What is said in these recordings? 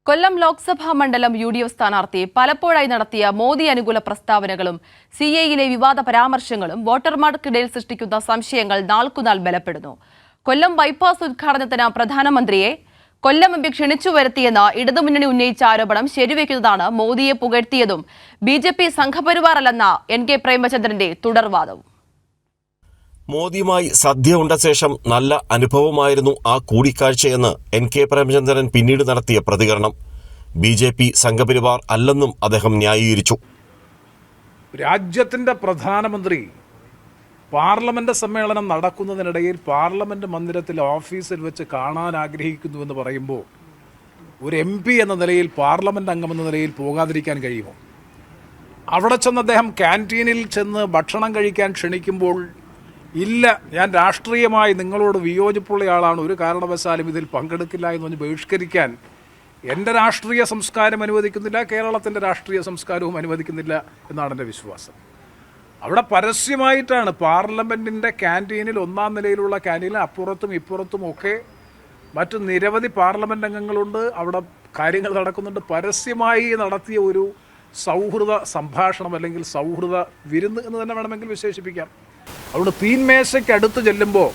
കൊല്ലം ലോക്സഭാ മണ്ഡലം UDF സ്ഥാനാർത്ഥി പലപ്പോഴായി നടത്തിയ മോദി അനുകൂല പ്രസ്താവനകളും CAയിലെ വിവാദ പരാമർശങ്ങളും വോട്ടർമാർക്കിടയിൽ സൃഷ്ടിക്കുന്ന സംശയങ്ങൾ നാൾക്കുനാൾ ബലപ്പെടുന്നു. കൊല്ലം ബൈപ്പാസ് ഉദ്ഘാടനത്തിന് പ്രധാനമന്ത്രിയെ കൊല്ലം എംപി ക്ഷണിച്ചു വരുത്തിയെന്ന ഇടതുമുന്നണി ഉന്നയിച്ച ആരോപണം ശരിവെക്കുന്നതാണ് മോദിയെ പുകഴ്ത്തിയതും BJP സംഘപരിവാറല്ലെന്ന NK പ്രേമചന്ദ്രന്റെ തുടർവാദവും. മോദിയുമായി സദ്യ ഉണ്ട ശേഷം നല്ല അനുഭവമായിരുന്നു ആ കൂടിക്കാഴ്ചയെന്ന് NK പ്രേമചന്ദ്രൻ പിന്നീട് നടത്തിയ പ്രതികരണം. BJP സംഘപരിവാർ അല്ലെന്നും അദ്ദേഹം ന്യായീകരിച്ചു. രാജ്യത്തിൻ്റെ പ്രധാനമന്ത്രി പാർലമെന്റ് സമ്മേളനം നടക്കുന്നതിനിടയിൽ പാർലമെന്റ് മന്ദിരത്തിലെ ഓഫീസിൽ വെച്ച് കാണാൻ ആഗ്രഹിക്കുന്നുവെന്ന് പറയുമ്പോൾ ഒരു MP എന്ന നിലയിൽ പാർലമെന്റ് അംഗമെന്ന നിലയിൽ പോകാതിരിക്കാൻ കഴിയുമോ? അവിടെ ചെന്ന് അദ്ദേഹം ക്യാൻറ്റീനിൽ ചെന്ന് ഭക്ഷണം കഴിക്കാൻ ക്ഷണിക്കുമ്പോൾ ഇല്ല, ഞാൻ രാഷ്ട്രീയമായി നിങ്ങളോട് വിയോജിപ്പുള്ളയാളാണ്, ഒരു കാരണവശാലും ഇതിൽ പങ്കെടുക്കില്ല എന്ന് പറഞ്ഞ് ബഹിഷ്കരിക്കാൻ എൻ്റെ രാഷ്ട്രീയ സംസ്കാരം അനുവദിക്കുന്നില്ല, കേരളത്തിൻ്റെ രാഷ്ട്രീയ സംസ്കാരവും അനുവദിക്കുന്നില്ല എന്നാണ് എൻ്റെ വിശ്വാസം. അവിടെ പരസ്യമായിട്ടാണ് പാർലമെൻറ്റിൻ്റെ ക്യാൻറ്റീനിൽ, ഒന്നാം നിലയിലുള്ള ക്യാൻറ്റീനിൽ അപ്പുറത്തും ഇപ്പുറത്തും ഒക്കെ മറ്റു നിരവധി പാർലമെൻറ്റ് അംഗങ്ങളുണ്ട്, അവിടെ കാര്യങ്ങൾ നടക്കുന്നുണ്ട്. പരസ്യമായി നടത്തിയ ഒരു സൗഹൃദ സംഭാഷണം അല്ലെങ്കിൽ സൗഹൃദ വിരുന്ന് എന്ന് തന്നെ വേണമെങ്കിൽ വിശേഷിപ്പിക്കാം. അവിടെ തീൻമേശയ്ക്ക് അടുത്ത് ചെല്ലുമ്പോൾ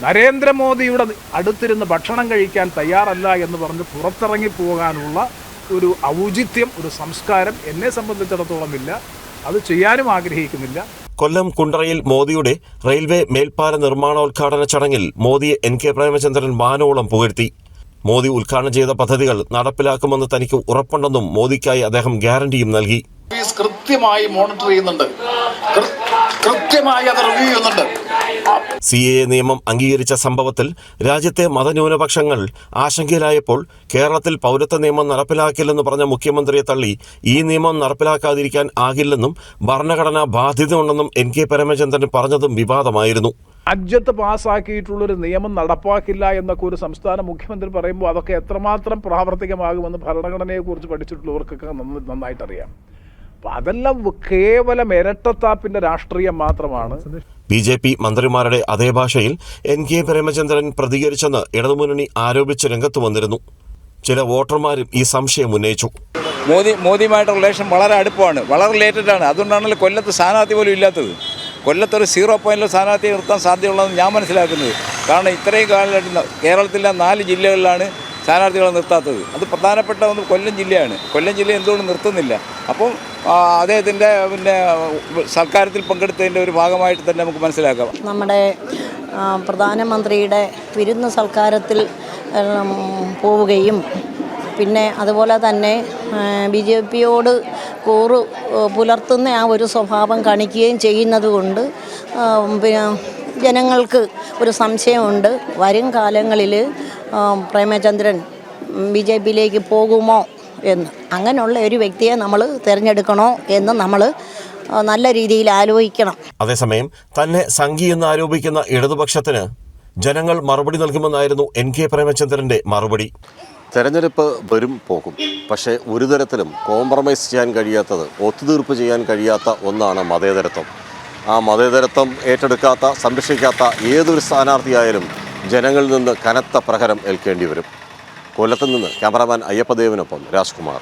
നരേന്ദ്രമോദിയുടെ അടുത്തിരുന്ന് ഭക്ഷണം കഴിക്കാൻ തയ്യാറല്ല എന്ന് പറഞ്ഞ് പുറത്തിറങ്ങി പോകാനുള്ള ഒരു ഔചിത്യം, ഒരു സംസ്കാരം എന്നെ സംബന്ധിച്ചിടത്തോളം ഇല്ല, അത് ചെയ്യാനും ആഗ്രഹിക്കുന്നില്ല. കൊല്ലം കുണ്ടറയിൽ മോദിയുടെ റെയിൽവേ മേൽപ്പാല നിർമ്മാണോദ്ഘാടന ചടങ്ങിൽ മോദിയെ NK പ്രേമചന്ദ്രൻ വാനോളം പുകഴ്ത്തി. മോദി ഉദ്ഘാടനം ചെയ്ത പദ്ധതികൾ നടപ്പിലാക്കുമെന്ന് തനിക്ക് ഉറപ്പുണ്ടെന്നും മോദിക്കായി അദ്ദേഹം ഗ്യാരണ്ടിയും നൽകി. കൃത്യമായി മോണിറ്റർ ചെയ്യുന്നുണ്ട്, കൃത്യമായി അത് റിവ്യൂ ചെയ്യുന്നുണ്ട്. CAA നിയമം അംഗീകരിച്ച സംഭവത്തിൽ രാജ്യത്തെ മതന്യൂനപക്ഷങ്ങൾ ആശങ്കയിലായപ്പോൾ കേരളത്തിൽ പൗരത്വ നിയമം നടപ്പിലാക്കില്ലെന്ന് പറഞ്ഞ മുഖ്യമന്ത്രിയെ തള്ളി ഈ നിയമം നടപ്പിലാക്കാതിരിക്കാൻ ആകില്ലെന്നും ഭരണഘടനാ ബാധ്യതയുണ്ടെന്നും NK പ്രേമചന്ദ്രൻ പറഞ്ഞതും വിവാദമായിരുന്നു. രാജ്യത്ത് പാസ്സാക്കിയിട്ടുള്ളൊരു നിയമം നടപ്പാക്കില്ല എന്നൊക്കെ ഒരു സംസ്ഥാന മുഖ്യമന്ത്രി പറയുമ്പോൾ അതൊക്കെ എത്രമാത്രം പ്രാവർത്തികമാകുമെന്ന് ഭരണഘടനയെക്കുറിച്ച് പഠിച്ചിട്ടുള്ളവർക്കൊക്കെ നന്നായിട്ടറിയാം. അപ്പം അതെല്ലാം കേവലം ഇരട്ടത്താപ്പിൻ്റെ രാഷ്ട്രീയം മാത്രമാണ്. BJP മന്ത്രിമാരുടെ അതേ ഭാഷയിൽ NK പ്രേമചന്ദ്രൻ പ്രതികരിച്ചെന്ന് ഇടതുമുന്നണി ആരോപിച്ച് രംഗത്ത് വന്നിരുന്നു. ചില വോട്ടർമാരും ഈ സംശയം ഉന്നയിച്ചു. മോദിയുമായിട്ട് റിലേഷൻ വളരെ അടുപ്പമാണ്, വളരെ റിലേറ്റഡാണ്. അതുകൊണ്ടാണല്ലോ കൊല്ലത്ത് സ്ഥാനാർത്ഥി പോലും ഇല്ലാത്തത്. കൊല്ലത്തൊരു 0 പോയിന്റിൽ സ്ഥാനാർത്ഥിയെ നിർത്താൻ സാധ്യതയുള്ളതെന്ന് ഞാൻ മനസ്സിലാക്കുന്നത്. കാരണം ഇത്രയും കാലമായിട്ട് കേരളത്തിലെ 4 ജില്ലകളിലാണ് സ്ഥാനാർത്ഥികളെ നിർത്താത്തത്. അത് പ്രധാനപ്പെട്ട ഒന്ന് കൊല്ലം ജില്ലയാണ്. കൊല്ലം ജില്ല എന്തുകൊണ്ട് നിർത്തുന്നില്ല? അപ്പം അദ്ദേഹത്തിൻ്റെ സൽക്കാരത്തിൽ പങ്കെടുത്തതിൻ്റെ ഒരു ഭാഗമായിട്ട് തന്നെ നമുക്ക് മനസ്സിലാക്കാം. നമ്മുടെ പ്രധാനമന്ത്രിയുടെ വിരുന്ന് സൽക്കാരത്തിൽ പോവുകയും പിന്നെ അതുപോലെ തന്നെ BJPയോട് കൂറ് പുലർത്തുന്ന ആ ഒരു സ്വഭാവം കാണിക്കുകയും ചെയ്യുന്നത് കൊണ്ട് പിന്നെ ജനങ്ങൾക്ക് ഒരു സംശയമുണ്ട്, വരും കാലങ്ങളിൽ പ്രേമചന്ദ്രൻ BJPയിലേക്ക് പോകുമോ എന്ന്. അങ്ങനെയുള്ള ഒരു വ്യക്തിയെ നമ്മൾ തിരഞ്ഞെടുക്കണോ എന്ന് നമ്മൾ നല്ല രീതിയിൽ ആലോചിക്കണം. അതേസമയം തന്നെ സംഘി എന്ന് ആരോപിക്കുന്ന ഇടതുപക്ഷത്തിന് ജനങ്ങൾ മറുപടി നൽകുമെന്നായിരുന്നു NK പ്രേമചന്ദ്രന്റെ മറുപടി. തെരഞ്ഞെടുപ്പ് വരും പോകും, പക്ഷേ ഒരു തരത്തിലും കോംപ്രമൈസ് ചെയ്യാൻ കഴിയാത്തത്, ഒത്തുതീർപ്പ് ചെയ്യാൻ കഴിയാത്ത ഒന്നാണ് മതേതരത്വം. ആ മതേതരത്വം ഏറ്റെടുക്കാത്ത, സംരക്ഷിക്കാത്ത ഏതൊരു സ്ഥാനാർത്ഥിയായാലും ജനങ്ങളിൽ നിന്ന് കനത്ത പ്രഹരം ഏൽക്കേണ്ടി വരും. കൊല്ലത്ത് നിന്ന് ക്യാമറാമാൻ അയ്യപ്പദേവിനൊപ്പം രാജ്കുമാർ.